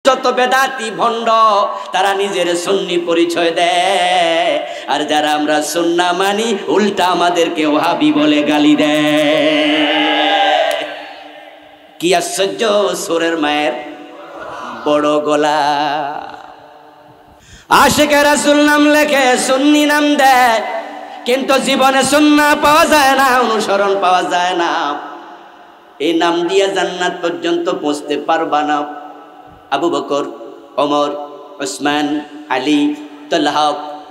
যত বেদাতি ভণ্ড তারা নিজের সুন্নি পরিচয় দেয়, আর যারা আমরা সুন্না মানি উল্টা আমাদেরকে ওহাবি বলে গালি দেয়। কি আশ্চর্য, সুরের মায়ের বড় গলা। আশিকে রাসূল নাম লেখে, সুন্নি নাম দেয়, কিন্তু জীবনে সুন্নাহ পাওয়া যায় না, অনুসরণ পাওয়া যায় না। এই নাম দিয়ে জান্নাত পর্যন্ত পৌঁছতে পারবা না। আবু বকর, ওমর, উসমান, আলী, তালহা,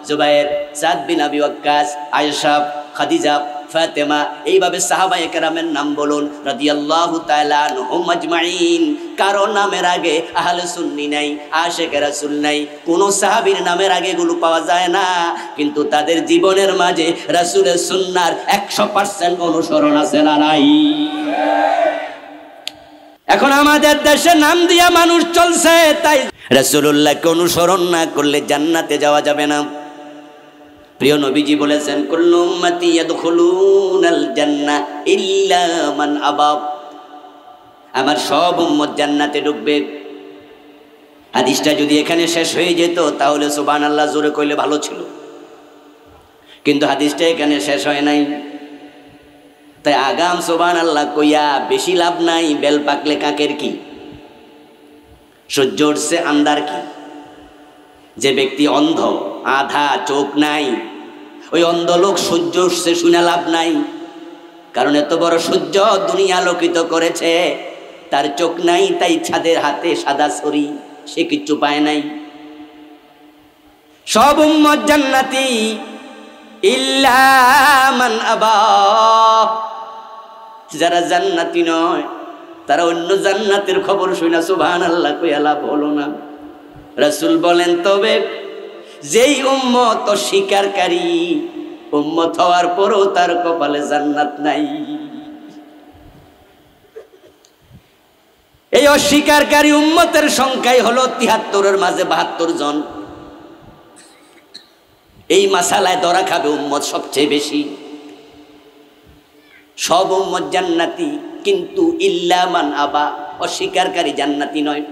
জুবায়ের, সাদ বিন আবি ওয়াক্কাস, আয়েশা, খাদিজা, ফাতেমা, এইভাবে সাহাবায়ে কেরামের নাম বলুন রাদিয়াল্লাহু তাআলা আনহুম আজমাইন। কারো নামের আগে আহলে সুন্নি নাই, আশিকে রাসূল নাই, কোন সাহাবীর নামের আগে এগুলো পাওয়া যায় না, কিন্তু তাদের জীবনের মাঝে রাসূলের সুন্নাহর 100% অনুসরণ আছে না নাই? এখন আমাদের দেশে নাম দিয়া মানুষ চলছে, তাই রাসূলুল্লাহকে অনুসরণ না করলে জান্নাতে যাওয়া যাবে না। প্রিয় নবীজি বলেছেন, কুল্লু উম্মতি ইয়াদখুলুনাল জান্নাহ ইল্লা মান আবা, আমার সব উম্মত জান্নাতে ঢুকবে। হাদিসটা যদি এখানে শেষ হয়ে যেত তাহলে সুবহানাল্লাহ জোরে কইলে ভালো ছিল, কিন্তু হাদিসটা এখানে শেষ হয় নাই। তাই আগাম সুবহানাল্লাহ কইয়া বেশি লাভ নাই। বেল পাকলে কাকের কি, সূর্য উঠছে আন্দার কি। যে ব্যক্তি অন্ধ, আধা চোখ নাই, ওই অন্ধ লোক সূর্য উঠছে শুনে লাভ নাই, কারণ এত বড় সূর্য দুনিয়া আলোকিত করেছে, তার চোখ নাই, তাই ছাদের হাতে সাদা ছড়ি, সে কিচ্ছু পায় নাই। সব উম্মত জান্নাতি ইল্লা মান আবা, যারা জান্নাতি নয় তারা অন্য জান্নাতের খবর শুনে সুবহানাল্লাহ কইয়া লাভ হলো না। রাসূল বলেন, তবে যেই উম্মত অস্বীকারী উম্মত হওয়ার পরও তার কপালে জান্নাত নাই, এই অস্বীকারী উম্মতের সংখ্যাই হলো 73-এর মাঝে 72 জন। এই মাসালায় ধরা খাবে উম্মত সবচেয়ে বেশি। সব উম্মত জান্নাতি, কিন্তু ইল্লা মান আবা, অস্বীকারী জান্নাতি নয়।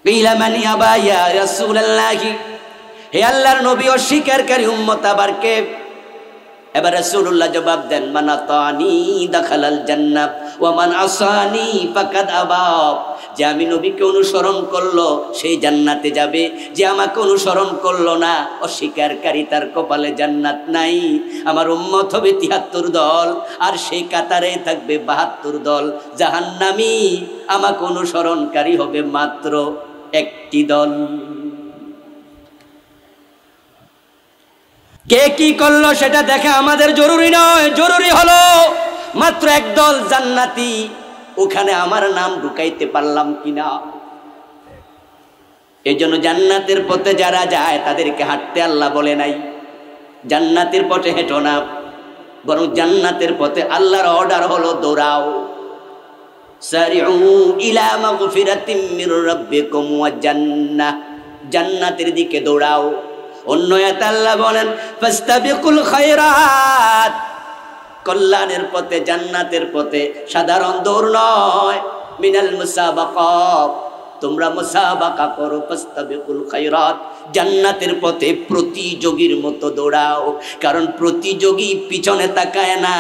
কিলা মান আবা ইয়া রাসূলুল্লাহ, হে আল্লাহর নবী, অস্বীকারী উম্মত আবার কে? এবার রাসূলুল্লাহ জবাব দেন, মান আতানি দাখালাল জান্নাহ ওয়া মান আসানি ফাকাদ আবা। যে আমি নবীকে অনুসরণ করলো সেই জান্নাতে যাবে, যে আমাকে অনুসরণ করলো না, অস্বীকারী, তার কপালে জান্নাত নাই। আমার উম্মত হবে 73 দল, আর সেই কাতারে থাকবে 72 দল জাহান্নামী। আমাকে অনুসরণকারী হবে মাত্র 1টি দল। কে কি করলো সেটা দেখা আমাদের জরুরি নয়, জরুরি হলো মাত্র একদল জান্নাতি, ওখানে আমার নাম ঢুকাইতে পারলাম কিনা। এই জন্য জান্নাতের পথে যারা যায় তাদেরকে হাঁটতে আল্লাহ বলে নাই জান্নাতের পথে হেঁটো না, বরং জান্নাতের পথে আল্লাহর অর্ডার হলো দৌড়াও। সারিউ ইলা মাগফিরাতিম মির রাব্বিকুম ওয়া জান্নাহ, জান্নাতের দিকে দৌড়াও। অন্য আয়াতে আল্লাহ বলেন, ফাস্তাবিকুল খায়রাত, কল্যাণের পথে, জান্নাতের পথে সাধারণ দৌড় নয়, মিনাল মুসাবাকাত, তোমরা মুসাবাকা করো। ফাস্তাবিকুল খায়রাত, জান্নাতের পথে প্রতিযোগীর মতো দৌড়াও, কারণ প্রতিযোগী পিছনে তাকায় না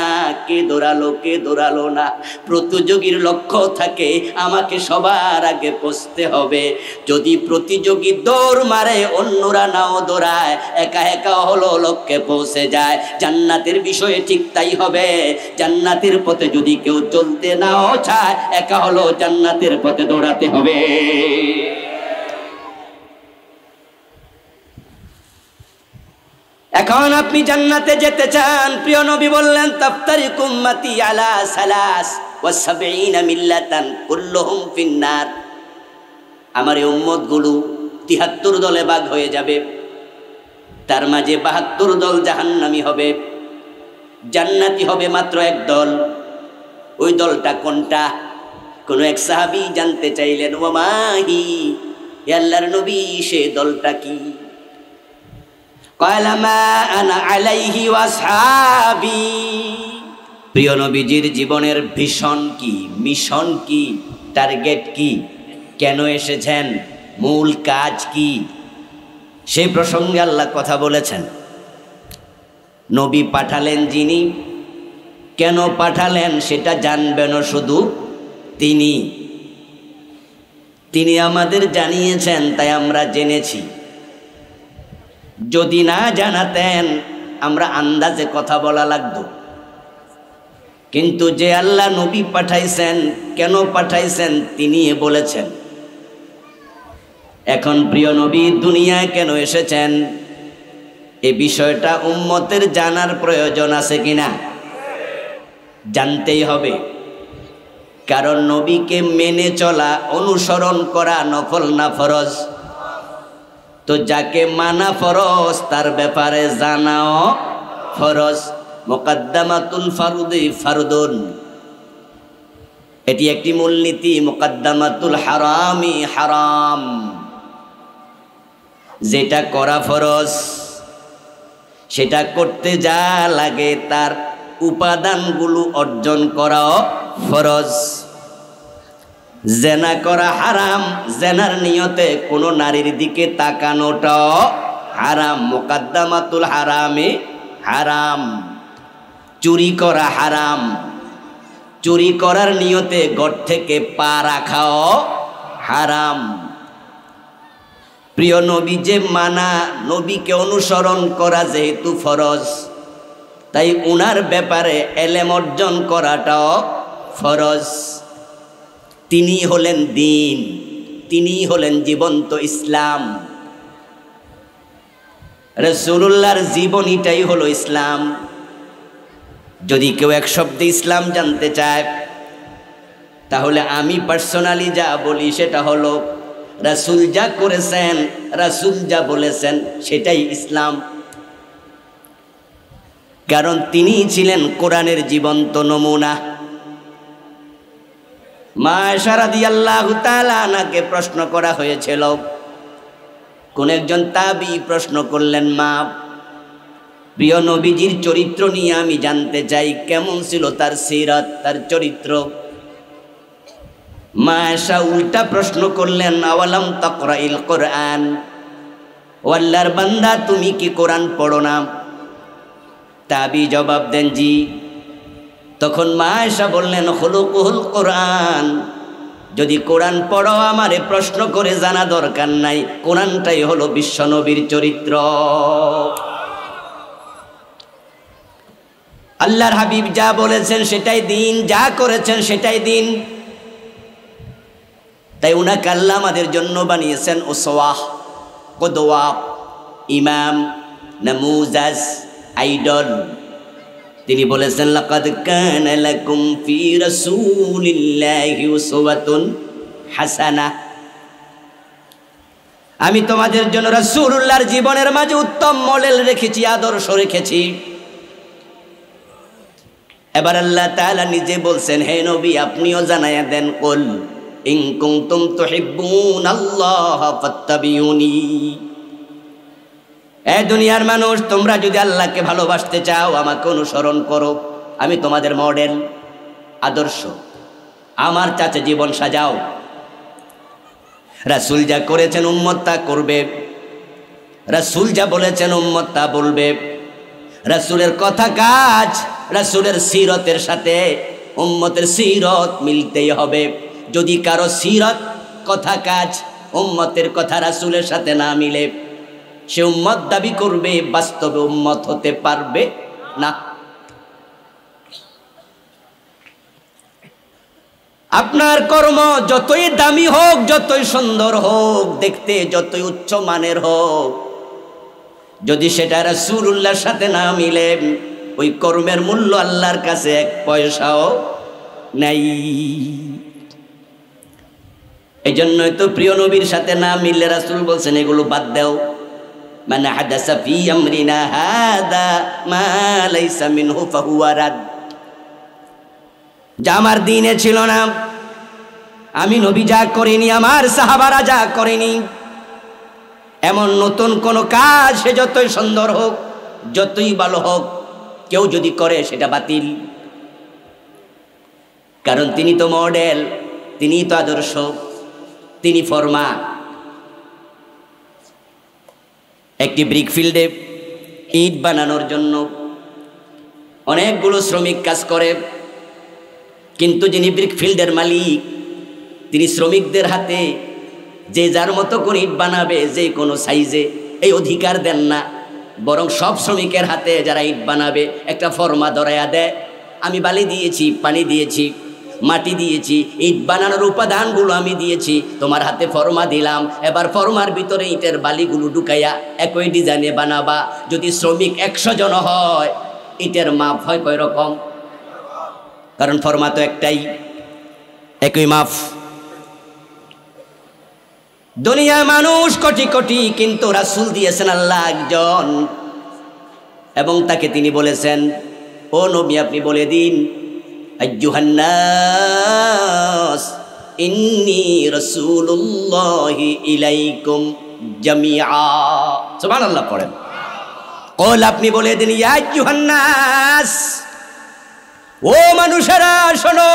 কে দৌড়ালো কে দৌড়ালো না, প্রতিযোগীর লক্ষ্য থাকে আমাকে সবার আগে পৌঁছতে হবে। যদি প্রতিযোগী দৌড় মারে অন্যরা নাও দৌড়ায়, একা একা হলো লক্ষ্যে পৌঁছে যায়। জান্নাতের বিষয়ে ঠিক তাই হবে। জান্নাতের পথে যদি কেউ চলতে নাও চায়, একা হলো জান্নাতের পথে দৌড়াতে হবে। এখন আপনি জান্নাতে যেতে চান, প্রিয় নবী বললেন, তাফতারিকু উম্মতি আলা সালাস ওয়া সাবঈনা মিল্লাতান কুল্লুহুম ফিন্নার। আমার এই উম্মতগুলো 73 দলে ভাগ হয়ে যাবে, তার মাঝে 72 দল জাহান্নামী হবে, জান্নাতি হবে মাত্র এক দল। ওই দলটা কোনটা? কোন এক সাহাবী জানতে চাইলেন, ওয়া মাহি, হে আল্লাহর নবী, সে দলটা কি? ক্বালা মা আনা আলাইহি ওয়া আসহাবী। প্রিয় নবীজির জীবনের ভিশন কি, মিশন কি, টার্গেট কি? কেন এসেছেন, মূল কাজ কি, সেই প্রসঙ্গে আল্লাহ কথা বলেছেন। নবী পাঠালেন যিনি, কেন পাঠালেন সেটা জানবেন শুধু তিনি। তিনি আমাদের জানিয়েছেন, তাই আমরা জেনেছি। যদি না জানাতেন আমরা আন্দাজে কথা বলা লাগতো। কিন্তু যে আল্লাহ নবী পাঠাইছেন, কেন পাঠাইছেন তিনি বলেছেন। এখন প্রিয় নবী দুনিয়ায় কেন এসেছেন এই বিষয়টা উম্মতের জানার প্রয়োজন আছে কিনা? জানতেই হবে। কারণ নবীকে মেনে চলা, অনুসরণ করা নফল না ফরজ? তো যাকে মানা ফরজ তার ব্যাপারে জানাও ফরজ। মুকদ্দামাতুল ফারদি ফারদুন, এটি একটি মূলনীতি। মুকদ্দামাতুল হারামি হারাম, যেটা করা ফরজ সেটা করতে যা লাগে তার উপাদানগুলো অর্জন করাও ফরজ। জেনা করা হারাম, জেনার নিয়তে কোনো নারীর দিকে তাকানোটাও হারাম। মুকদ্দামাতুল হারামে হারাম। চুরি করা হারাম, চুরি করার নিয়তে ঘর থেকে পা রাখাও হারাম। প্রিয় নবী যে মানা, নবীকে অনুসরণ করা যেহেতু ফরজ, তাই উনার ব্যাপারে এলেম অর্জন করাটাও ফরজ। তিনি হলেন দ্বীন, তিনি হলেন জীবন্ত ইসলাম। রাসূলুল্লাহর জীবনীটাই হলো ইসলাম। যদি কেউ এক শব্দে ইসলাম জানতে চায়, তাহলে আমি পার্সোনালি যা বলি সেটা হলো রাসূল যা করেছেন, রাসূল যা বলেছেন সেটাই ইসলাম। কারণ তিনি ছিলেন কোরআনের জীবন্ত নমুনা। মা আয়েশা রাদিয়াল্লাহু তাআলা আনহাকে প্রশ্ন করা হয়েছিল। কোন একজন তাবী প্রশ্ন করলেন, মা, প্রিয় নবীজির চরিত্র নিয়ে আমি জানতে চাই, কেমন ছিল তার সিরাত, তার চরিত্র। মা আয়েশা উল্টা প্রশ্ন করলেন, আওয়ালাম তাকরাইল কোরআন, ও আল্লাহর বান্দা তুমি কি কোরআন পড়ো না? তাবী জবাব দেন, জি। তখন মা আয়েশা বললেন, খুলুকুল কোরআন, যদি কোরআন পড়ো আমারে প্রশ্ন করে জানা দরকার নাই, কোরআনটাই হলো বিশ্বনবীর চরিত্র। আল্লাহর হাবিব যা বলেছেন সেটাই দিন, যা করেছেন সেটাই দিন। তাই উনাকে আল্লাহ আমাদের জন্য বানিয়েছেন উসওয়াহ, কুদওয়া, ইমাম, নামুজাজ, আইডল। তিনি বলেছেন, লাকাদ কানা লাকুম ফি রাসূলিল্লাহি উসওয়াতুন হাসানাহ। আমি তোমাদের জন্য রাসূলুল্লাহর জীবনের মাঝে উত্তম মডেল রেখেছি, আদর্শ রেখেছি। এবার আল্লাহ তাআলা নিজে বলছেন, হে নবী আপনিও জানায়া দেন, কুল ইন কুনতুম তুহিব্বুনাল্লাহ ফাত্তাবিউনি। এ দুনিয়ার মানুষ, তোমরা যদি আল্লাহকে ভালোবাসতে চাও আমাকে অনুসরণ করো, আমি তোমাদের মডেল, আদর্শ, আমার চাচা জীবন সাজাও। রাসূল যা করেছেন উম্মত তা করবে, রাসূল যা বলেছেন উম্মত তা বলবে। রাসূলের কথা কাজ রাসূলের সিরতের সাথে উম্মতের সিরত মিলতেই হবে। যদি কারো সিরত, কথা কাজ, উম্মতের কথা রাসূলের সাথে না মিলে, সে উম্মত দাবি করবে, বাস্তবে উম্মত হতে পারবে না। আপনার কর্ম যতই দামি হোক, যতই সুন্দর হোক, দেখতে যতই উচ্চ মানের হোক, যদি সেটা রাসূলুল্লাহর সাথে না মিলে, ওই কর্মের মূল্য আল্লাহর কাছে এক পয়সাও নাই। এই জন্যই তো প্রিয় নবীর সাথে না মিললে রাসূল বলছেন এগুলো বাদ দাও। মান হাদাসা ফি আমরিনা হাদা মা লাইসা মিনহু ফাহুয়া রাদ। যা আমার দ্বীনে ছিল না, আমি নবী যা করিনি, আমার সাহাবারা যা করেনি, এমন নতুন কোন কাজ সে যতই সুন্দর হোক, যতই ভালো হোক, কেউ যদি করে সেটা বাতিল। কারণ তিনি তো মডেল, তিনি তো আদর্শ। তিনি ফরমা একটি ব্রিক ফিল্ডে ইট বানানোর জন্য অনেকগুলো শ্রমিক কাজ করে, কিন্তু যিনি ব্রিক ফিল্ডের মালিক তিনি শ্রমিকদের হাতে যে যার মতো করে ইট বানাবে যে কোনো সাইজে এই অধিকার দেন না, বরং সব শ্রমিকের হাতে যারা ইট বানাবে একটা ফরমা ধরাইয়া দেয়, আমি বালি দিয়েছি, পানি দিয়েছি, মাটি দিয়েছি, ইট বানানোর উপাদানগুলো আমি দিয়েছি, তোমার হাতে ফরমা দিলাম, এবার ফরমার ভিতরে ইটের বালিগুলো ঢুকাইয়া একই ডিজাইনে বানাবা। যদি শ্রমিক 100 জন হয়, ইটের মাপ হয় কয় রকম? কারণ ফরমা তো একটাই, একই মাপ। দুনিয়ার মানুষ কোটি কোটি, কিন্তু রাসূল দিয়েছেন আল্লাহ একজন, এবং তাকে তিনি বলেছেন, ও নবী আপনি বলে দিন, আইয়ুহান নাস ইন্নী রাসূলুল্লাহি ইলাইকুম জামিআ। সুবহানাল্লাহ পড়েন। কল আপনি বলে দিন, ইয়া আইয়ুহান নাস, ও মানুষেরা শোনো,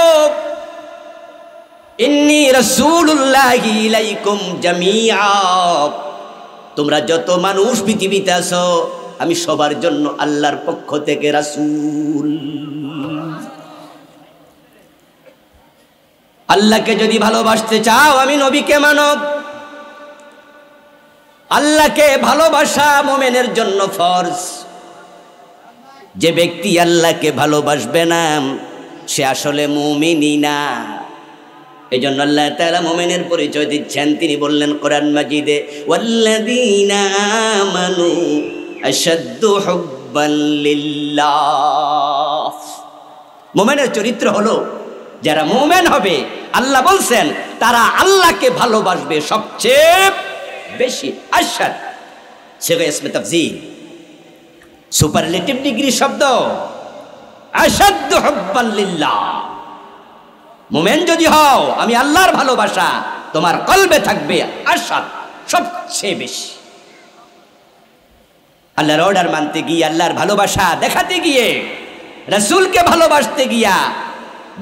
ইন্নী রাসূলুল্লাহি ইলাইকুম জামিআ, তোমরা যত মানুষ পৃথিবীতে আছো আমি সবার জন্য আল্লাহর পক্ষ থেকে রাসূল। আল্লাহকে যদি ভালোবাসতে চাও আমি নবীকে মানো। আল্লাহকে ভালোবাসা মুমিনের জন্য ফরজ। যে ব্যক্তি আল্লাহকে ভালোবাসবে না সে আসলে মুমিনই না। এই জন্য আল্লাহ তাআলা মুমিনের পরিচয় দিচ্ছেন, তিনি বললেন কোরআন মাজিদে, ওয়াল্লাযীনা আমানু আশাদ্দু হুব্বান লিল্লাহ। মুমিনের চরিত্র হলো, যারা মুমিন হবে আল্লাহ বলছেন তারা আল্লাহকে ভালোবাসবে সবচেয়ে বেশি। আশাদ সেগা ইসমে তাফজিল, সুপারলেটিভ ডিগ্রি শব্দ, আশাদ্দু হুব্বান লিল্লাহ। মুমিন যদি হও, আমি আল্লাহর ভালোবাসা তোমার কলবে থাকবে আশাদ, সবচেয়ে বেশি। আল্লাহর অর্ডার মানতে গিয়ে, আল্লাহর ভালোবাসা দেখাতে গিয়ে, রাসূলকে ভালোবাসতে গিয়া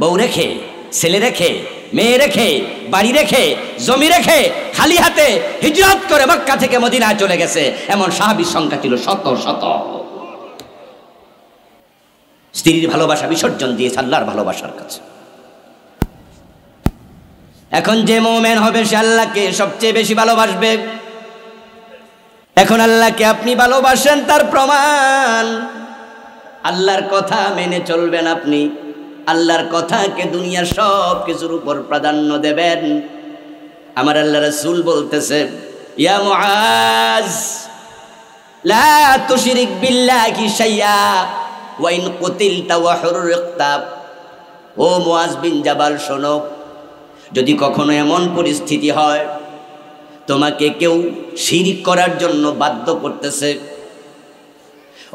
বউ রেখে, ছেলে রেখে, মেয়ে রেখে, বাড়ি রেখে, জমি রেখে খালি হাতে হিজরত করে মক্কা থেকে মদিনায় চলে গেছে এমন সাহাবীর সংখ্যা ছিল শত শত। স্ত্রীর ভালোবাসা বিসর্জন দিয়েছে আল্লাহর ভালোবাসার কাছে। এখন যে মুমিন হবে সে আল্লাহকে সবচেয়ে বেশি ভালোবাসবে। এখন আল্লাহকে আপনি ভালোবাসেন তার প্রমাণ, আল্লাহর কথা মেনে চলবেন আপনি, আল্লাহর কথাকে দুনিয়ার সব কিছুর উপর প্রাধান্য দেবেন। আমার আল্লাহ রাসূল বলতেছে, ইয়া মুআজ লা তুশরিক বিল্লাহি শাইআ ওয়া ইন কুতিলতা ওয়া হুররিকতা। ও মুআজ বিন জাবাল শোনো, যদি কখনো এমন পরিস্থিতি হয় তোমাকে কেউ শিরিক করার জন্য বাধ্য করতেছে,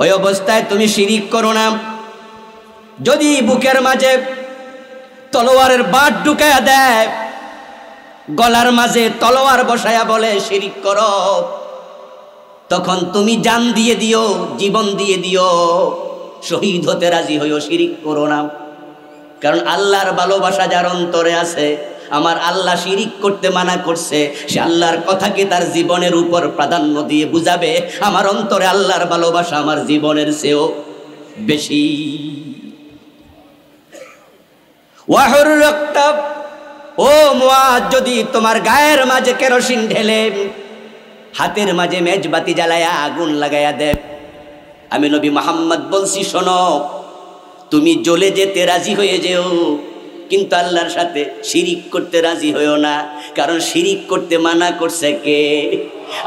ওই অবস্থায় তুমি শিরিক করো না। যদি বুকের মাঝে তলোয়ারের বাট ঢুকায়া দেয়, গলার মাঝে তলোয়ার বসায়া বলে শিরিক করো, তখন তুমি জান দিয়ে দিও, জীবন দিয়ে দিও, শহীদ হতে রাজি হইও, শিরিক করো না। কারণ আল্লাহর ভালোবাসা যার অন্তরে আছে, আমার আল্লাহ শিরিক করতে মানা করছে, সে আল্লাহর কথাকে তার জীবনের উপর প্রাধান্য দিয়ে বুঝাবে, আমার অন্তরে আল্লাহর ভালোবাসা আমার জীবনের চেয়েও বেশি। ও মুআজ, যদি তোমার গায়ের মাঝে কেরোসিন ঢেলে, হাতের মাঝে মেজবাতি জ্বালায়া আগুন লাগায়া দেব, আমি নবী মুহাম্মদ বলছি শোনো, তুমি জ্বলে যেতে রাজি হয়ে যেও, কিন্তু আল্লাহর সাথে শিরিক করতে রাজি হইও না। কারণ শিরিক করতে মানা করছে কে?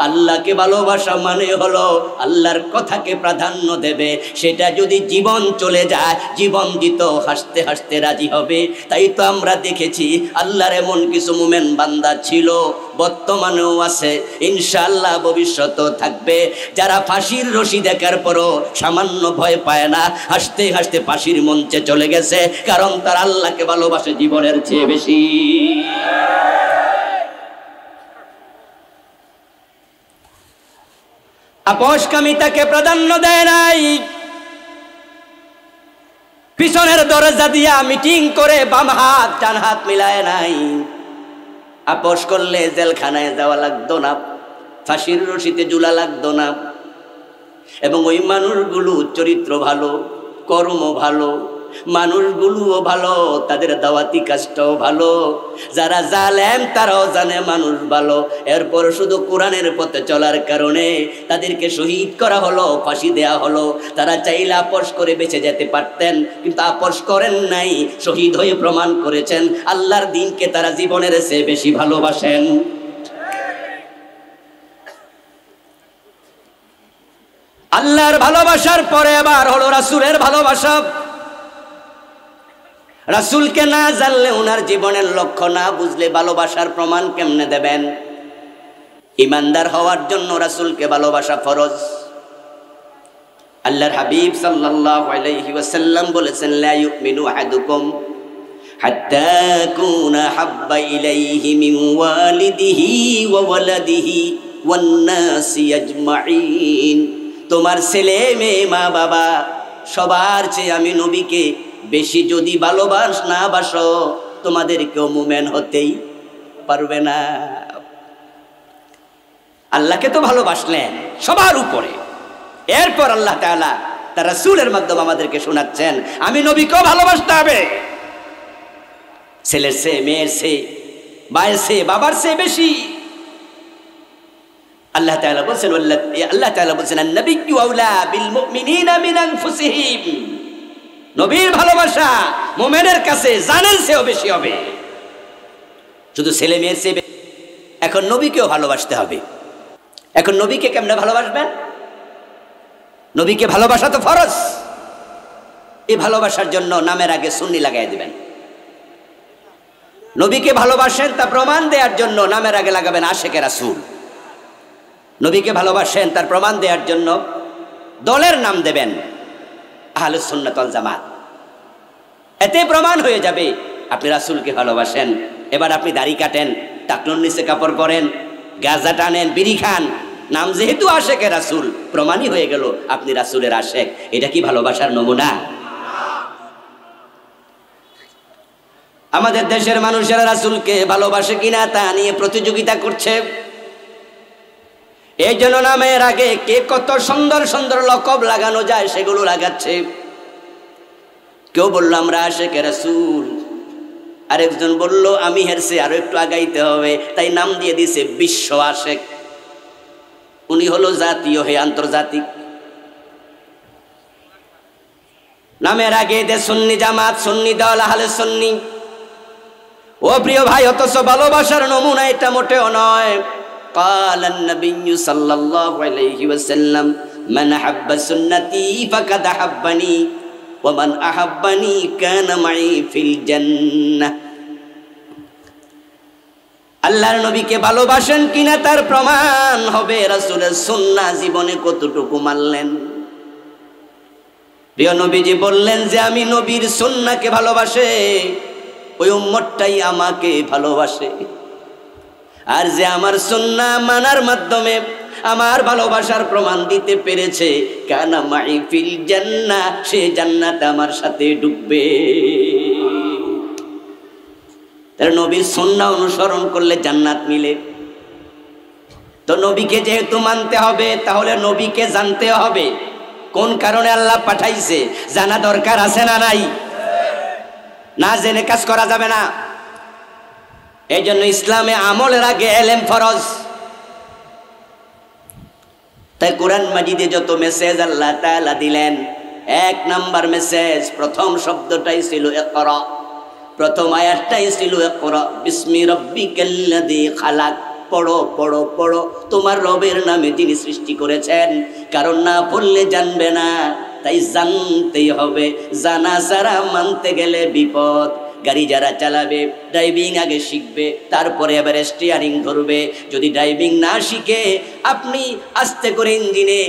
আল্লাহকে ভালোবাসা মানে হলো আল্লাহর কথাকে প্রাধান্য দেবে, সেটা যদি জীবন চলে যায় জীবন দিত হাসতে হাসতে রাজি হবে। তাই তো আমরা দেখেছি আল্লাহর এমন কিছু মুমিন বান্দা ছিল, বর্তমানেও আছে, ইনশাআল্লাহ ভবিষ্যতেও থাকবে, যারা ফাঁসির রশি দেখার পরও সামান্য ভয় পায় না, হাসতে হাসতে ফাঁসির মঞ্চে চলে গেছে, কারণ তার আল্লাহকে ভালোবাসে জীবনের চেয়ে বেশি। আপোষকামিতাকে প্রাধান্য দেয় নাই, পিছনের দরজা দিয়া মিটিং করে বাম হাত ডান হাত মিলায় নাই, আপোষ করলে জেলখানায় যাওয়া লাগতো না, ফাঁসির রশিতে ঝুলা লাগতো না। এবং ওই মানুষগুলো চরিত্র ভালো, কর্ম ভালো, মানুষগুলোও ভালো, তাদের দাওয়াতি কাজটাও ভালো। যারা জালেম তারাও জানে মানুষ ভালো, এরপর শুধু কোরআনের পথে চলার কারণে তাদেরকে শহীদ করা হলো, ফাঁসি দেয়া হলো। তারা চাইলে আপোষ করে বেঁচে যেতে পারতেন, কিন্তু আপোষ করেন নাই, শহীদ হয়ে প্রমাণ করেছেন আল্লাহর দ্বীনকে তারা জীবনের চেয়ে বেশি ভালোবাসেন। আল্লাহর ভালোবাসার পরে এবার হলো রাসূলের ভালোবাসা। রাসূলকে না জানলে, ওনার জীবনের লক্ষ্য না বুঝলে ভালোবাসার প্রমাণ কেমনে দেবেন? ইমানদার হওয়ার জন্য রাসূলকে ভালোবাসা ফরজ। আল্লাহর হাবিব সাল্লাল্লাহু আলাইহি ওয়াসাল্লাম বলেছেন, লা ইউমিনু আহাদুকুম হাত্তা কুনা হাব্বা ইলাইহি মিন ওয়ালিদিহি ওয়া ওয়ালাদিহি ওয়ান নাসি আজমাইন। তোমার ছেলে মেয়ে মা বাবা সবার চেয়ে আমি নবীকে বেশি যদি না বাসো, তোমাদেরকেও মুমিন হতেই পারবে না। আল্লাহকে তো ভালোবাসলেন সবার উপরে, এরপর আল্লাহ তাআলা তার রাসূলের মাধ্যমে আমাদেরকে শোনাচ্ছেন আমি নবীকেও ভালোবাসতে হবে। ছেলের চেয়ে, মেয়ের চেয়ে, ভাইয়ের চেয়ে, বাবার চেয়ে বেশি। আল্লাহ তাআলা বলছেন আন-নাবিয়্যু আওলা বিল মুমিনিনা মিন আনফুসিহিম। নবীর ভালোবাসা মুমিনের কাছে জানের চেয়েও বেশি হবে, শুধু ছেলে মেয়ের চেয়ে। এখন নবীকেও ভালোবাসতে হবে। এখন নবীকে কেমনে ভালোবাসবেন? নবীকে ভালোবাসা তো ফরজ। এই ভালোবাসার জন্য নামের আগে সুন্নি লাগাই দিবেন। নবীকে ভালোবাসেন তা প্রমাণ দেওয়ার জন্য নামের আগে লাগাবেন আশিকে রাসূল। নবীকে ভালোবাসেন তার প্রমাণ দেওয়ার জন্য দলের নাম দেবেন আহলুস সুন্নাত ওয়াল জামাত। এতে প্রমাণ হয়ে যাবে আপনি রাসূলকে ভালোবাসেন। এবার আপনি দাড়ি কাটেন, টাকনুর নিচে কাপড় পরেন, গাঁজা টানেন, বিড়ি খান, নাম যেহেতু আশিকে রাসূল, প্রমাণই হয়ে গেল আপনি রাসূলের আশিক। এটা কি ভালোবাসার নমুনা? আমাদের দেশের মানুষেরা রাসূলকে ভালোবাসে কিনা তা নিয়ে প্রতিযোগিতা করছে। এই জন্য নামের আগে কে কত সুন্দর সুন্দর লকব লাগানো যায় সেগুলো লাগাচ্ছে। কেউ বললো আমরা আশিকে রাসূল, আরেকজন বলল আমি হেরছে আরো একটু আগাইতে হবে, তাই নাম দিয়ে দিছে বিশ্ব আশিক। উনি হলো জাতীয় হে আন্তর্জাতিক। নামের আগে দে সুন্নি জামাত, সুন্নি দল, আহলে সুন্নি। ও প্রিয় ভাই, অথচ ভালোবাসার নমুনা এটা মোটেও নয়। قال النبي صلى الله عليه وسلم من أحب سنتي فقد أحبني ومن أحبني كان معي في الجنة। আল্লাহর নবীকে ভালোবাসেন কিনা তার প্রমাণ হবে রাসূলের সুন্নাহ জীবনে কতটুকু মানলেন। প্রিয় নবীজি বললেন যে আমি নবীর সুন্নাহকে ভালোবাসে ওই উম্মতটাই আমাকে ভালোবাসে। আর যে আমার সুন্নাহ মানার মাধ্যমে আমার ভালোবাসার প্রমাণ দিতে পেরেছে, কানা মাই ফিল জান্নাহ, সে জান্নাতে আমার সাথে ঢুকবে। তার নবীর সুন্নাহ অনুসরণ করলে জান্নাত মিলে। তো নবীকে যেহেতু মানতে হবে, তাহলে নবীকে জানতে হবে কোন কারণে আল্লাহ পাঠাইছে জানা দরকার আছে না নাই? না জেনে কাজ করা যাবে না। এই জন্য ইসলামে আমলের আগে এলেম ফরজ। তাই কোরআন মাজিদে যত মেসেজ আল্লাহ তাআলা দিলেন, এক নাম্বার মেসেজ, প্রথম শব্দটাই ছিল ইকরা। প্রথম আয়াতটাই ছিল ইকরা বিসমি রাব্বিকাল্লাযী খালাক। পড়ো পড়ো পড়ো তোমার রবের নামে যিনি সৃষ্টি করেছেন। কারণ না পড়লে জানবে না, তাই জানতেই হবে। জানা ছাড়া মানতে গেলে বিপদ। গাড়ি যারা চালাবে, ড্রাইভিং আগে শিখবে, তারপরে এবার স্টিয়ারিং ধরবে। যদি ড্রাইভিং না শিখে আপনি আস্তে করে ইঞ্জিনে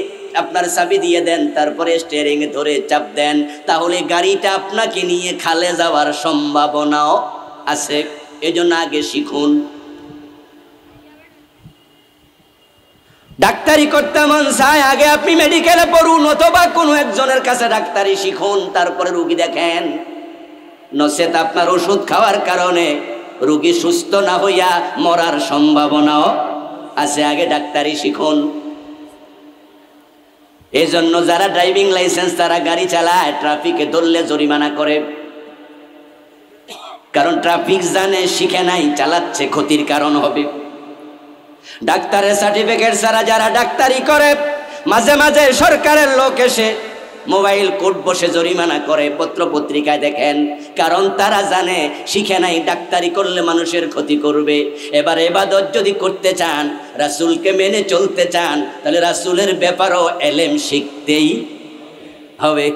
আপনার চাবি দিয়ে দেন, তারপরে স্টিয়ারিং ধরে চাপ দেন, তাহলে গাড়িটা আপনাকে নিয়ে খালে যাওয়ার সম্ভাবনাও আছে। এজন্য আগে শিখুন। ডাক্তারি করতে মন চায়, আগে আপনি মেডিকেলে পড়ুন, অথবা কোনো একজনের কাছে ডাক্তারি শিখুন, তারপরে রোগী দেখেন। নচেত আপনার ওষুধ খাওয়ার কারণে রোগী সুস্থ না হইয়া মরার সম্ভাবনাও আছে। আগে ডাক্তারি শিখুন। এই জন্য যারা ড্রাইভিং লাইসেন্স তারা গাড়ি চালায়, ট্রাফিকে ধরলে জরিমানা করে, কারণ ট্রাফিক জানে, শিখে নাই, চালাচ্ছে, ক্ষতির কারণ হবে। ডাক্তারের সার্টিফিকেট ছাড়া যারা ডাক্তারি করে, মাঝে মাঝে সরকারের লোক এসে মোবাইল কোর্ট বসে জরিমানা করে, পত্র পত্রিকায় দেখেন, কারণ তারা জানে শিখে নাই, ডাক্তারি করলে মানুষের ক্ষতি করবে। এবার ইবাদত যদি করতে চান, রাসূলকে মেনে চলতে চান, তাহলে রাসূলের ব্যাপারও এলেম শিখতেই হবে।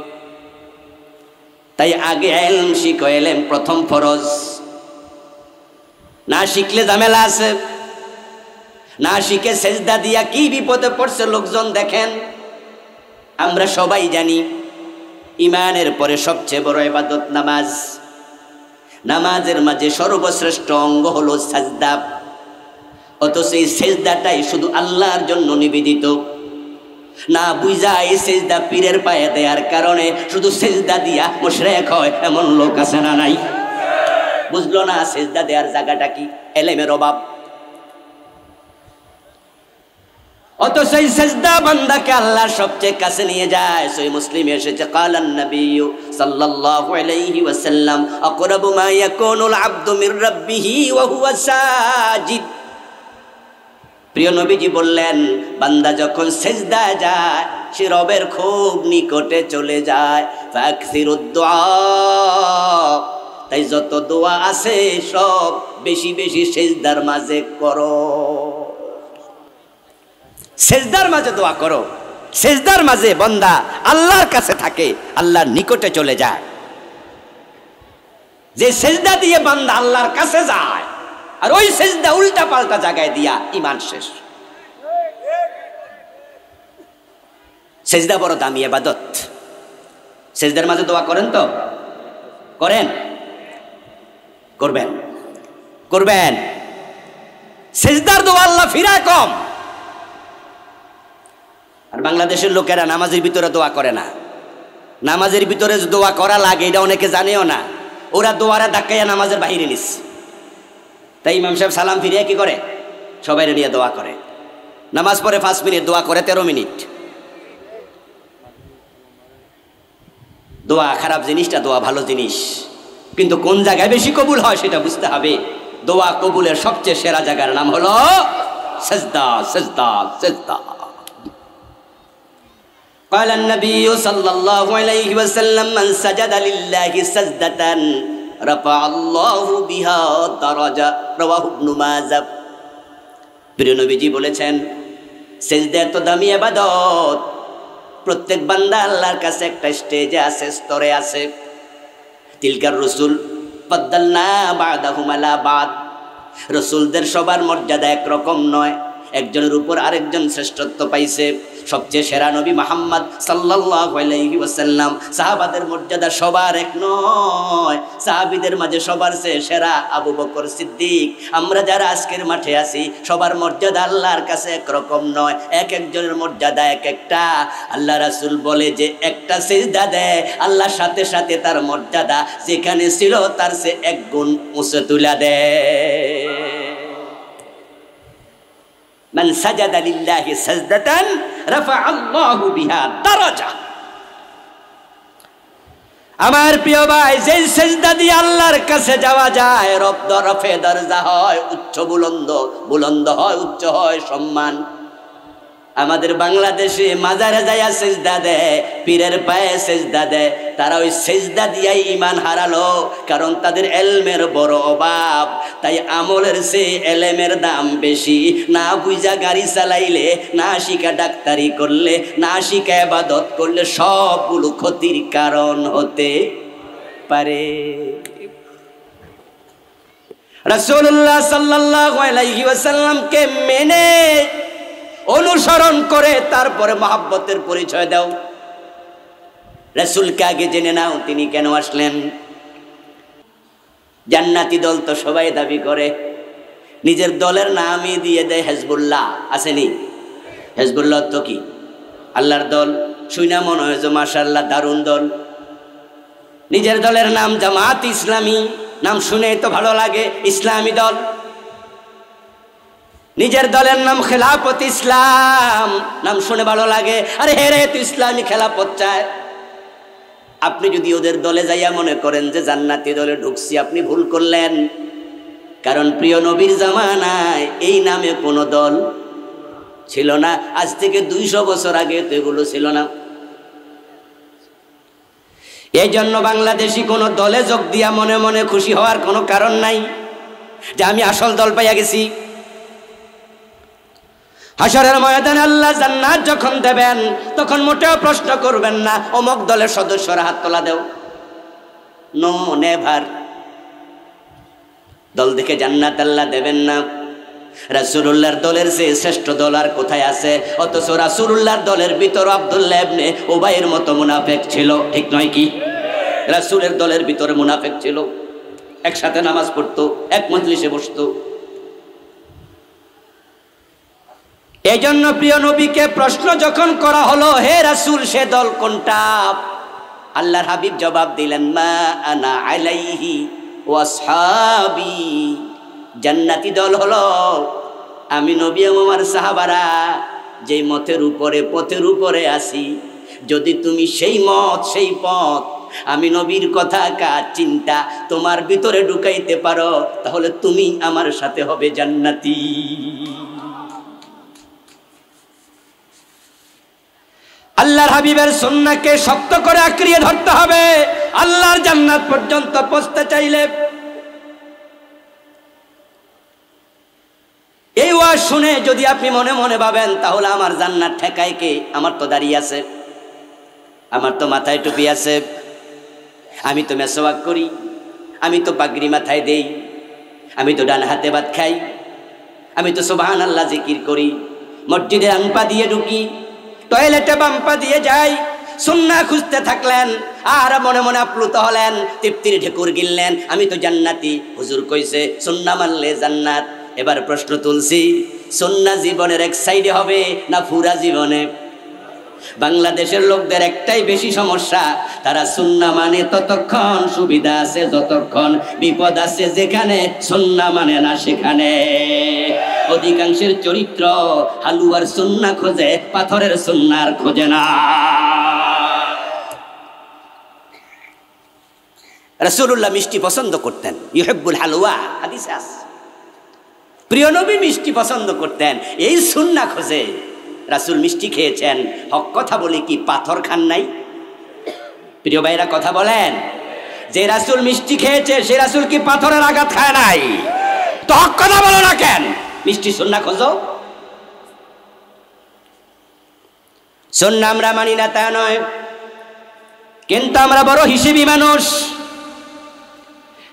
তাই আগে ইলম শিখো, ইলম প্রথম ফরজ। না শিখলে ঝামেলা আছে। না শিখে সেজদা দিয়া কি বিপদে পড়ছে লোকজন দেখেন। আমরা সবাই জানি ইমানের পরে সবচেয়ে বড় ইবাদত নামাজ। নামাজের মাঝে সর্বশ্রেষ্ঠ অঙ্গ হলো সাজদা, অথচ এই সেজদাটাই শুধু আল্লাহর জন্য নিবেদিত। না বুঝা এই সেজদা পীরের পায়ে দেওয়ার কারণে শুধু সেজদা দিয়া মুশরিক হয়, এমন লোক আছে না নাই? বুঝলো না সেজদা দেওয়ার জায়গাটা কি, ইলমের অভাব। অথচ এই সেজদা বান্দাকে আল্লাহর সবচেয়ে কাছে নিয়ে যায়। সহিহ মুসলিমে এসেছে, ক্বালান নবিয়্যু সাল্লাল্লাহু আলাইহি ওয়াসাল্লাম আকরাবু মা ইয়াকুনুল আবদু মির রাব্বিহি ওয়া হুয়া সাজিদ। প্রিয় নবীজি বললেন, বান্দা যখন সেজদায় যায় সে রবের খুব নিকটে চলে যায়। ফাকসিরুদ দুআ, তাই যত দোয়া আছে সব বেশি বেশি সেজদার মাঝে করো। সেজদার মাঝে দোয়া করো। সেজদার মাঝে বান্দা আল্লাহর কাছে থাকে, আল্লাহর নিকটে চলে যায়। যে সেজদা দিয়ে বান্দা আল্লাহর কাছে যায়, আর ওই সেজদা উল্টা পাল্টা জায়গায় দিয়া, ঈমান শেষ। সেজদা বড় দামি ইবাদত। সেজদার মাঝে দোয়া করেন তো? করেন? করবেন, করবেন। সেজদার দোয়া আল্লাহ ফিরায় কম। আর বাংলাদেশের লোকেরা নামাজের ভিতরে দোয়া করে না। নামাজের ভিতরে দোয়া করা লাগে এটা অনেকে জানেও না। ওরা দোয়ারা ধাক্কাইয়া নামাজের বাহিরে নিস। তাই ইমাম সাহেব সালাম ফিরিয়ে কি করে? সবাই নিয়ে দোয়া করে। নামাজ পড়ে 5 মিনিট, দোয়া করে 13 মিনিট। দোয়া খারাপ জিনিসটা, দোয়া ভালো জিনিস, কিন্তু কোন জায়গায় বেশি কবুল হয় সেটা বুঝতে হবে। দোয়া কবুলের সবচেয়ে সেরা জায়গার নাম হলো সিজদা, সিজদা, সিজদা। قال النبي صلى الله عليه وسلم من سجد لله سجدة رفع الله بها درجة رواه ابن ماجه। প্রিয় নবীজি বলেছেন, সিজদা এত দামি ইবাদত, প্রত্যেক বান্দা আল্লাহর কাছে একটা স্টেজে আছে, স্তরে আছে। তিলকার রাসূল ফাদ্দালনা বা'দাহুম আলা বা'দ। রাসূলদের সবার মর্যাদা একরকম নয়, একজনের উপর আরেকজন শ্রেষ্ঠত্ব পাইছে। সবচেয়ে সেরা নবী মুহাম্মদ সাল্লাল্লাহু আলাইহি ওয়াসাল্লাম। সাহাবাদের মর্যাদা সবার এক নয়, সাহাবীদের মাঝে সবার চেয়ে সেরা আবু বকর সিদ্দিক। আমরা যারা আজকের মাঠে আছি সবার মর্যাদা আল্লাহর কাছে একরকম নয়, এক একজনের মর্যাদা এক একটা। আল্লাহ রাসূল বলে যে একটা সিজদা দেয়, আল্লাহর সাথে সাথে তার মর্যাদা যেখানে ছিল তার চেয়ে 1 গুণ উঁচু তুলে দেয়। মান সাজাদা লিল্লাহি সাজদাতান রাফাআল্লাহু বিহা দারাজা। আমার প্রিয় ভাই, যে সিজদা দিয়ে আল্লাহর কাছে যাওয়া যায়, রব দরফে দরজা হয়, উচ্চ বুলন্দ, বুলন্দ হয়, উচ্চ হয় সম্মান। আমাদের বাংলাদেশে মাজারে যায়া সিজদা দেয়, পীরের পায়ে সিজদা দেয়, তারা ওই সিজদা দিয়াই ঈমান হারালো, কারণ তাদের ইলমের বড় অভাব। তাই আমলের চেয়ে ইলমের দাম বেশি। না বুঝা গাড়ি চালাইলে, না শিখা ডাক্তারি করলে, না শিখা ইবাদত করলে সবগুলো ক্ষতির কারণ হতে পারে। রাসূলুল্লাহ সাল্লাল্লাহু আলাইহি ওয়াসাল্লামকে মেনে অনুসরণ করে তারপরে মহব্বতের পরিচয় দাও। রাসূলকে আগে জেনে নাও তিনি কেন আসলেন। জান্নাতি দল তো সবাই দাবি করে, নিজের দলের নামই দিয়ে দেয় হিজবুল্লাহ। আসেনি? হিজবুল্লাহ তো কি আল্লাহর দল। শুইনা মনে হয় যে মাশাআল্লাহ দারুণ দল। নিজের দলের নাম জামাত ইসলামী, নাম শুনেই তো ভালো লাগে, ইসলামী দল। নিজের দলের নাম খেলাফত ইসলাম, নাম শুনে ভালো লাগে। আরে হেরে তো ইসলামী খেলাফত চায়। আপনি যদি ওদের দলে যাইয়া মনে করেন যে জান্নাতি দলে ঢুকছি, আপনি ভুল করলেন। কারণ প্রিয় নবীর জামানায় এই নামে কোনো দল ছিল না। আজ থেকে 200 বছর আগে তো এগুলো ছিল না। এই জন্য বাংলাদেশি কোনো দলে যোগ দিয়া মনে মনে খুশি হওয়ার কোনো কারণ নাই যে আমি আসল দল পাইয়া গেছি। হাশরের ময়দানে আল্লাহ জান্নাত যখন দেবেন তখন মোটেও প্রশ্ন করবেন না অমুক দলের সদস্যরা হাত তোলা দেও। No, never. দল দেখে জান্নাত আল্লাহ দেবেন না। রাসূলুল্লাহর দলের যে শ্রেষ্ঠ দল আর কোথায় আছে? অথচ রাসূলুল্লাহর দলের ভিতর আব্দুল্লাহ ইবনে উবাইয়ের মতো মুনাফিক ছিল, ঠিক নয় কি? রাসূলের দলের ভিতরে মুনাফিক ছিল, একসাথে নামাজ পড়তো, এক মজলিসে বসতো। এই জন্য প্রিয় নবীকে প্রশ্ন যখন করা হলো, হে রাসূল সে দল কোনটা? আল্লাহর হাবিব জবাব দিলেন, মা আনা আলাইহি ওয়া আসহাবি। জান্নাতি দল হলো আমি নবী এবং আমার সাহাবারা যেই পথের উপরে আসি। যদি তুমি সেই মত সেই পথ আমি নবীর কথা কাজ চিন্তা তোমার ভিতরে ঢুকাইতে পারো, তাহলে তুমি আমার সাথে হবে জান্নাতি। আল্লাহর হাবিবের সুন্নাহকে শক্ত করে আঁকড়িয়ে ধরতে হবে আল্লাহর জান্নাত পর্যন্ত পৌঁছতে চাইলে। এই ওয়াজ শুনে যদি আপনি মনে মনে ভাবেন তাহলে আমার জান্নাত ঠেকায় কে? আমার তো দাড়ি আছে, আমার তো মাথায় টুপি আছে, আমি তো মেসওয়াক করি, আমি তো পাগড়ি মাথায় দেই, আমি তো ডান হাতে ভাত খাই, আমি তো সুবহানাল্লাহ জিকির করি, মসজিদে আনপা দিয়ে ঢুকি, টয়লেটে বাম্পা দিয়ে যাই। সুন্নাহ খুঁজতে থাকলেন আর মনে মনে আপ্লুত হলেন, তৃপ্তির ঢেকুর গিললেন, আমি তো জান্নাতি, হুজুর কইছে সুন্নাহ মানলে জান্নাত। এবার প্রশ্ন তুলছি, সুন্নাহ জীবনের এক সাইডে হবে না পুরা জীবনে? বাংলাদেশের লোকদের একটাই বেশি সমস্যা, তারা সুন্নাহ মানে ততক্ষণ সুবিধা আছে যতক্ষণ, বিপদ আছে যেখানে, সুন্নাহ মানে না সেখানে। অধিকাংশের চরিত্র হালুয়ার সুন্নাহ খোঁজে, পাথরের সুন্নাহ খোঁজে না। রাসূলুল্লাহ মিষ্টি পছন্দ করতেন, ইউহিব্বুল হালুয়া, হাদিসে আছে। প্রিয় নবী মিষ্টি পছন্দ করতেন, এই সুন্নাহ খোঁজে। রাসূল মিষ্টি খেয়েছেন, হক কথা বলে কি পাথর খান নাই? প্রিয় ভাইরা কথা বলেন, যে রাসূল মিষ্টি খেয়েছে সে রাসূল কি পাথরের আঘাত খায় নাই? তো হক কথা বলো না কেন? মিষ্টি সুন্নাহ খোঁজো। সুন্নাহ আমরা মানি না তা নয়, কিন্তু আমরা বড় হিসেবি মানুষ।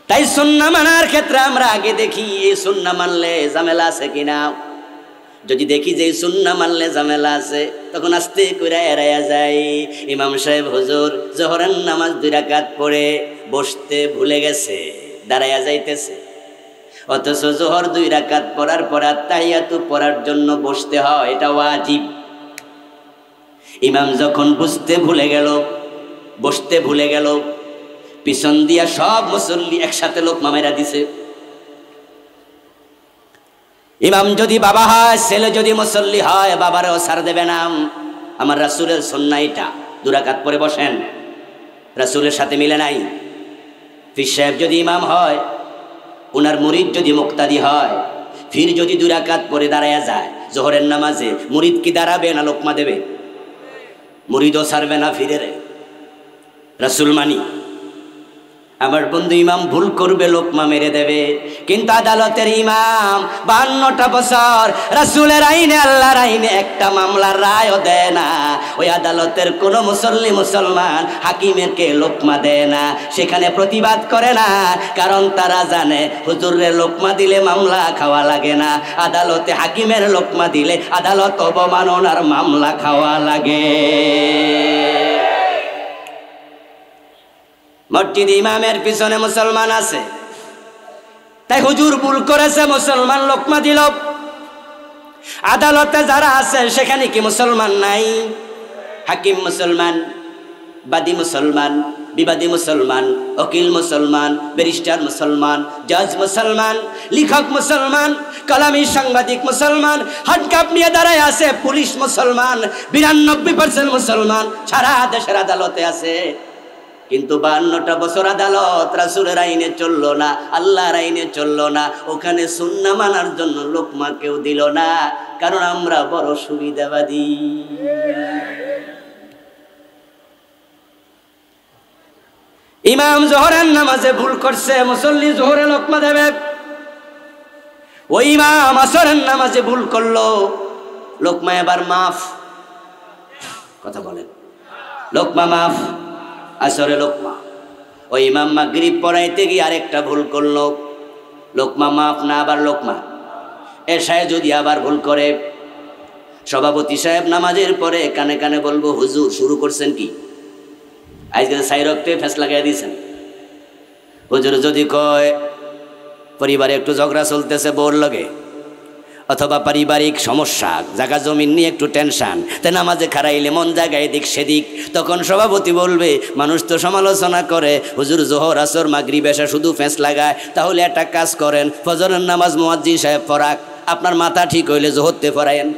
তাই সুন্নাহ মানার ক্ষেত্রে আমরা আগে দেখি এই সুন্নাহ মানলে ঝামেলা আছে কিনা। যদি দেখি যে সুন্নাহ মানলে ঝামেলা আছে, তখন আস্তে করে এড়াইয়া যাই। ইমাম সাহেব হুজুর জোহরের নামাজ 2 রাকাত পড়ে বসতে ভুলে গেছে, দাঁড়াইয়া যাইতেছে, অথচ জোহর 2 রাকাত পড়ার পর তাহিয়াতু পড়ার জন্য বসতে হয়, এটা ওয়াজিব। ইমাম যখন বসতে ভুলে গেল, পিছন দিয়া সব মুসল্লি একসাথে লোকমা মেরা দিছে। ইমাম যদি বাবা হয়, ছেলে যদি মুসল্লি হয়, বাবারও ছাড় দেবে না। আমার রাসূলের সুন্নাহ এটা, 2 রাকাত পরে বসেন, রাসূলের সাথে মিলে নাই। পীর সাহেব যদি ইমাম হয়, ওনার মুরিদ যদি মুক্তাদি হয়, ফির যদি 2 রাকাত পরে দাঁড়ায়া যায় জোহরের নামাজে, মুরিদ কি দাঁড়াবে না লোকমা দেবে? মুরিদও ছাড়বে না ফিরে রে। রাসূল মানি। আমার বন্ধু ইমাম ভুল করবে, লোকমা মেরে দেবে, কিন্তু আদালতের ইমাম 52টা বছর রাসূলের আইনে, আল্লাহর আইনে একটা মামলার রায়ও দেয় না। ওই আদালতের কোনো মুসলমান হাকিমেরকে লোকমা দেয় না, সেখানে প্রতিবাদ করে না, কারণ তারা জানে হুজুরের লোকমা দিলে মামলা খাওয়া লাগে না, আদালতে হাকিমের লোকমা দিলে আদালত অবমাননার মামলা খাওয়া লাগে। মসজিদ ইমামের পিছনে মুসলমান আছে, তাই হুজুর ভুল করেছে, মুসলমান লোকমা দিল। আদালতে যারা আছে সেখানে কি মুসলমান নাই? হাকিম মুসলমান, বাদী মুসলমান, বিবাদী মুসলমান, উকিল মুসলমান, ব্যারিস্টার মুসলমান, জজ মুসলমান, লেখক মুসলমান, কলামি সাংবাদিক মুসলমান, হান্ডকাপ নিয়ে দাঁড়ায় আছে পুলিশ মুসলমান, 92% মুসলমান সারা দেশের আদালতে আছে। কিন্তু 52টা বছর আদালত রাসূলের আইনে চললো না, আল্লাহর আইনে চললো না। ওখানে সুন্নাহ মানার জন্য লোকমা কেউ দিল না, কারণ আমরা বড় সুবিধাবাদী। ইমাম জোহরের নামাজে ভুল করছে, মুসল্লি জোহরে লোকমা দেবে। ওই ইমাম আসরের নামাজে ভুল করলো, লোকমা এবার মাফ। কথা বলেন, লোকমা মাফ, আসরে লোকমা। ওই ইমাম মাগরিব পড়াইতে গিয়ে আরেকটা ভুল করলো, লোকমা মাফ না, আবার লোকমা। এশায় যদি আবার ভুল করে, সভাপতি সাহেব নামাজের পরে কানে কানে বলবো, হুজুর শুরু করছেন কি? আজকে সাই রক্তে ফেস লাগাই দিয়েছেন। হুজুর যদি কয় পরিবারে একটু ঝগড়া চলতেছে বউর লগে, অথবা পারিবারিক সমস্যা, জায়গা জমিন নিয়ে একটু টেনশন, তাই নামাজে খারাইলে মন জায়গায় এদিক সেদিক, তখন সভাপতি বলবে, মানুষ তো সমালোচনা করে, হুজুর জোহর আসর মাগরিব এসা শুধু ফেঁস লাগায়, তাহলে একটা কাজ করেন, ফজরের নামাজ মুয়াজ্জিন সাহেব পড়াক, আপনার মাথা ঠিক হইলে জোহরতে পড়ায়েন।